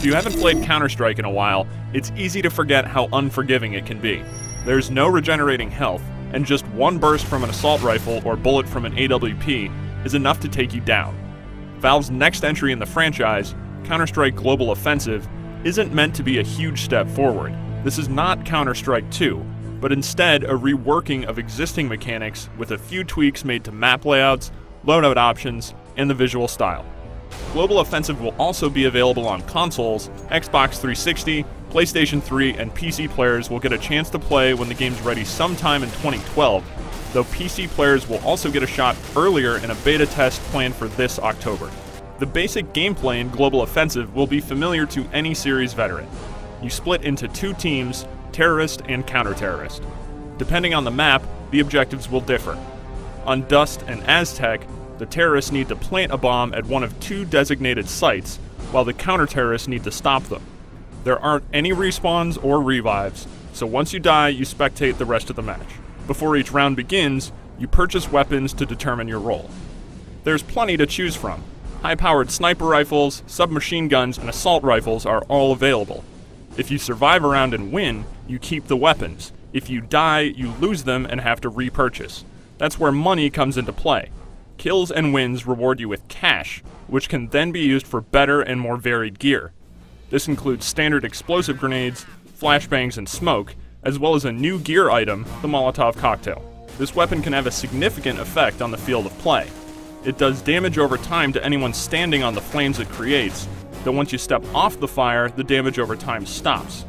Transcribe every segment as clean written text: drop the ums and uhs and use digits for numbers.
you haven't played Counter-Strike in a while, it's easy to forget how unforgiving it can be. There's no regenerating health, and just one burst from an assault rifle or bullet from an AWP is enough to take you down. Valve's next entry in the franchise, Counter-Strike Global Offensive, isn't meant to be a huge step forward. This is not Counter-Strike 2, but instead a reworking of existing mechanics with a few tweaks made to map layouts, loadout options, and the visual style. Global Offensive will also be available on consoles. Xbox 360, PlayStation 3, and PC players will get a chance to play when the game's ready sometime in 2012, though PC players will also get a shot earlier in a beta test planned for this October. The basic gameplay in Global Offensive will be familiar to any series veteran. You split into two teams, terrorist and counter-terrorist. Depending on the map, the objectives will differ. On Dust and Aztec, the terrorists need to plant a bomb at one of two designated sites, while the counter-terrorists need to stop them. There aren't any respawns or revives, so once you die, you spectate the rest of the match. Before each round begins, you purchase weapons to determine your role. There's plenty to choose from. High-powered sniper rifles, submachine guns, and assault rifles are all available. If you survive a round and win, you keep the weapons. If you die, you lose them and have to repurchase. That's where money comes into play. Kills and wins reward you with cash, which can then be used for better and more varied gear. This includes standard explosive grenades, flashbangs, and smoke, as well as a new gear item, the Molotov cocktail. This weapon can have a significant effect on the field of play. It does damage over time to anyone standing on the flames it creates, though once you step off the fire, the damage over time stops.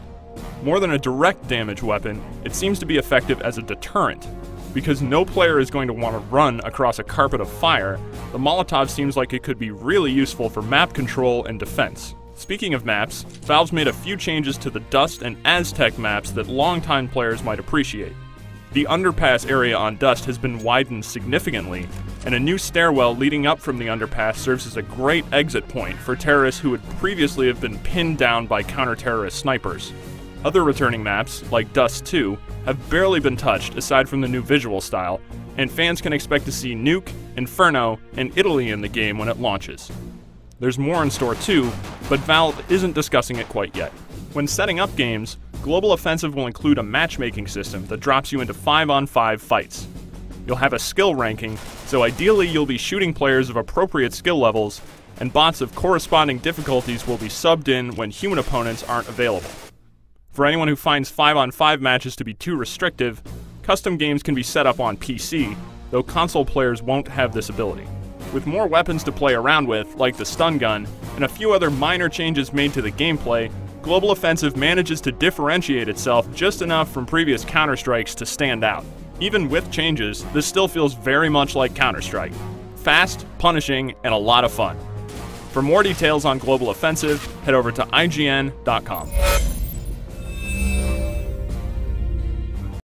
More than a direct damage weapon, it seems to be effective as a deterrent. Because no player is going to want to run across a carpet of fire, the Molotov seems like it could be really useful for map control and defense. Speaking of maps, Valve's made a few changes to the Dust and Aztec maps that longtime players might appreciate. The underpass area on Dust has been widened significantly, and a new stairwell leading up from the underpass serves as a great exit point for terrorists who would previously have been pinned down by counter-terrorist snipers. Other returning maps, like Dust 2, have barely been touched aside from the new visual style, and fans can expect to see Nuke, Inferno, and Italy in the game when it launches. There's more in store too, but Valve isn't discussing it quite yet. When setting up games, Global Offensive will include a matchmaking system that drops you into 5-on-5 fights. You'll have a skill ranking, so ideally you'll be shooting players of appropriate skill levels, and bots of corresponding difficulties will be subbed in when human opponents aren't available. For anyone who finds 5-on-5 matches to be too restrictive, custom games can be set up on PC, though console players won't have this ability. With more weapons to play around with, like the stun gun, and a few other minor changes made to the gameplay, Global Offensive manages to differentiate itself just enough from previous Counter-Strikes to stand out. Even with changes, this still feels very much like Counter-Strike. Fast, punishing, and a lot of fun. For more details on Global Offensive, head over to IGN.com.